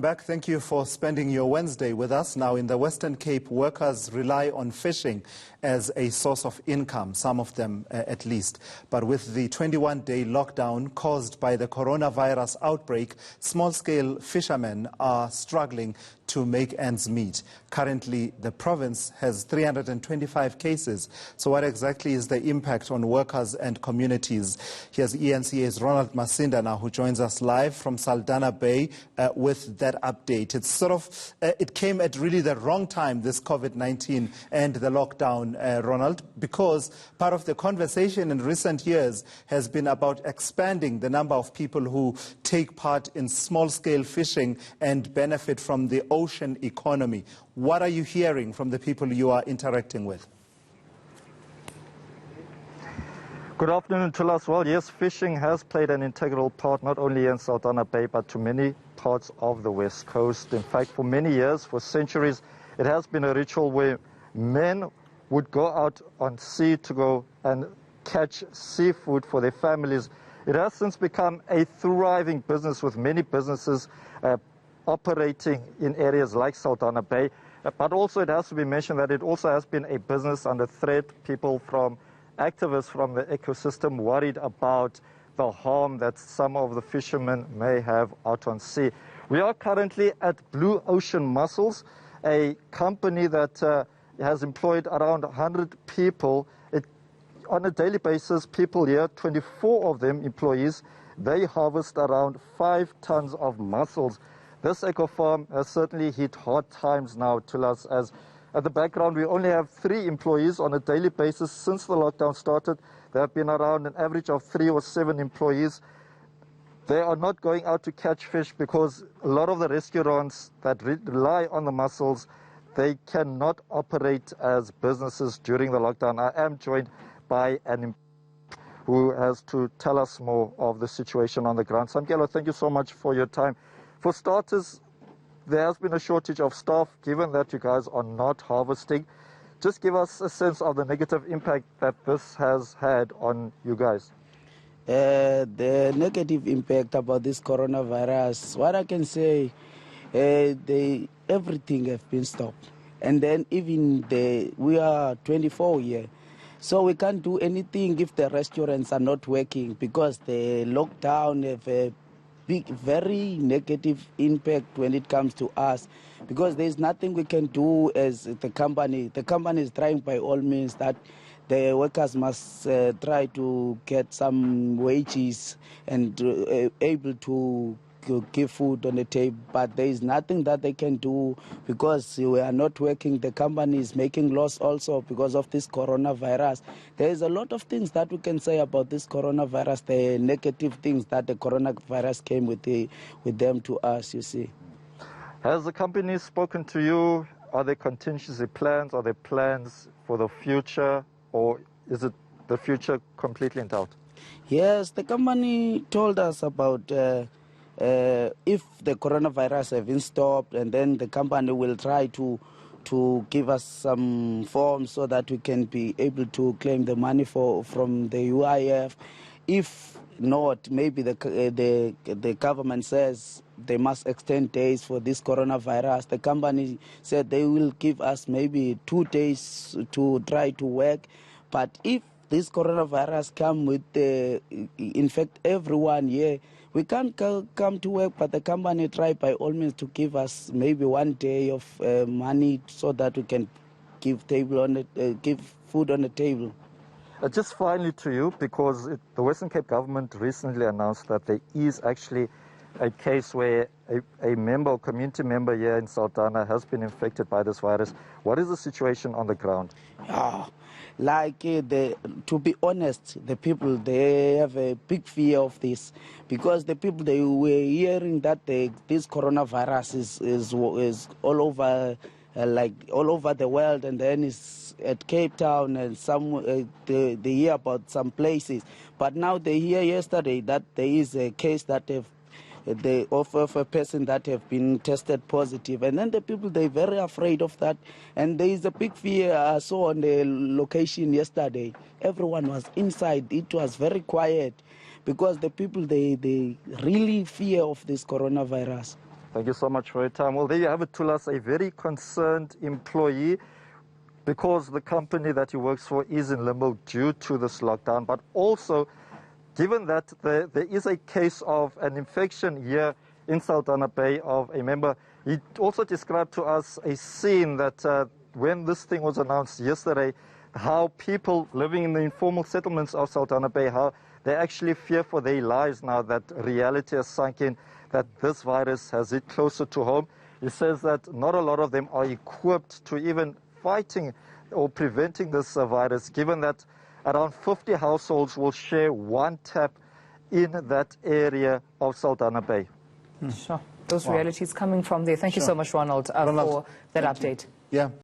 back. Thank you for spending your Wednesday with us. Now, in the Western Cape, workers rely on fishing as a source of income, some of them at least. But with the 21-day lockdown caused by the coronavirus outbreak, small-scale fishermen are struggling to make ends meet. Currently, the province has 325 cases. So what exactly is the impact on workers and communities? Here's eNCA's RONALD MASINDA now, who joins us live from Saldanha Bay with that update. It's it came at really the wrong time, this COVID-19 and the lockdown, RONALD, because part of the conversation in recent years has been about expanding the number of people who take part in small-scale fishing and benefit from the ocean economy. What are you hearing from the people you are interacting with? Good afternoon to us. Well, yes, fishing has played an integral part not only in Saldanha Bay but to many parts of the West Coast. In fact, for many years, for centuries, it has been a ritual where men would go out on sea to go and catch seafood for their families. It has since become a thriving business with many businesses operating in areas like Saldanha Bay. But also it has to be mentioned that it also has been a business under threat. Activists from the ecosystem worried about the harm that some of the fishermen may have out on sea. We are currently at Blue Ocean Mussels, a company that has employed around 100 people. On a daily basis, people here, 24 of them employees, they harvest around 5 tons of mussels. This eco farm has certainly hit hard times now to us, as at the background we only have 3 employees on a daily basis. Since the lockdown started, there have been around an average of 3 or 7 employees. They are not going out to catch fish because a lot of the restaurants that rely on the mussels, they cannot operate as businesses during the lockdown. I am joined by an who has to tell us more of the situation on the ground. SAMKELO, thank you so much for your time. For starters, there has been a shortage of staff, given that you guys are not harvesting. Just give us a sense of the negative impact that this has had on you guys. The negative impact about this coronavirus, what I can say, everything has been stopped. And then even we are 24 here. So we can't do anything if the restaurants are not working, because the lockdown have a very negative impact when it comes to us, because there's nothing we can do as the company. The company is trying by all means that the workers must try to get some wages and able to give food on the table, but there is nothing that they can do because we are not working. The company is making loss also because of this coronavirus. There is a lot of things that we can say about this coronavirus, the negative things that the coronavirus came with them to us, you see. Has the company spoken to you? Are there contingency plans? Are there plans for the future, or is it the future completely in doubt? Yes, the company told us about if the coronavirus has been stopped, and then the company will try to give us some forms so that we can be able to claim the money from the UIF. If not, maybe the government says they must extend days for this coronavirus. The company said they will give us maybe 2 days to try to work. But if this coronavirus come with infect everyone here, we can't come to work, but the company try by all means to give us maybe 1 day of money so that we can give food on the table. Just finally to you, because the Western Cape government recently announced that there is actually a case where a member, community member here in Saldanha has been infected by this virus. What is the situation on the ground? To be honest, the people, they have a big fear of this, because the people, they were hearing that this coronavirus is all over, all over the world, and then it's at Cape Town, and they hear about some places. But now they hear yesterday that there is a case that of a person that have been tested positive, and then the people, they're very afraid of that, and there is a big fear. I saw on the location yesterday, everyone was inside. It was very quiet because the people, they really fear of this coronavirus. Thank you so much for your time. Well, there you have it, Tulas, a very concerned employee, because the company that he works for is in limbo due to this lockdown, but also given that there is a case of an infection here in Saldanha Bay of a member. He also described to us a scene that when this thing was announced yesterday, how people living in the informal settlements of Saldanha Bay, how they actually fear for their lives now that reality has sunk in, that this virus has hit closer to home. He says that not a lot of them are equipped to even fighting or preventing this virus, given that around 50 households will share one tap in that area of Saldanha Bay. Sure. Those realities coming from there. Thank you so much, Ronald, for that update. Yeah.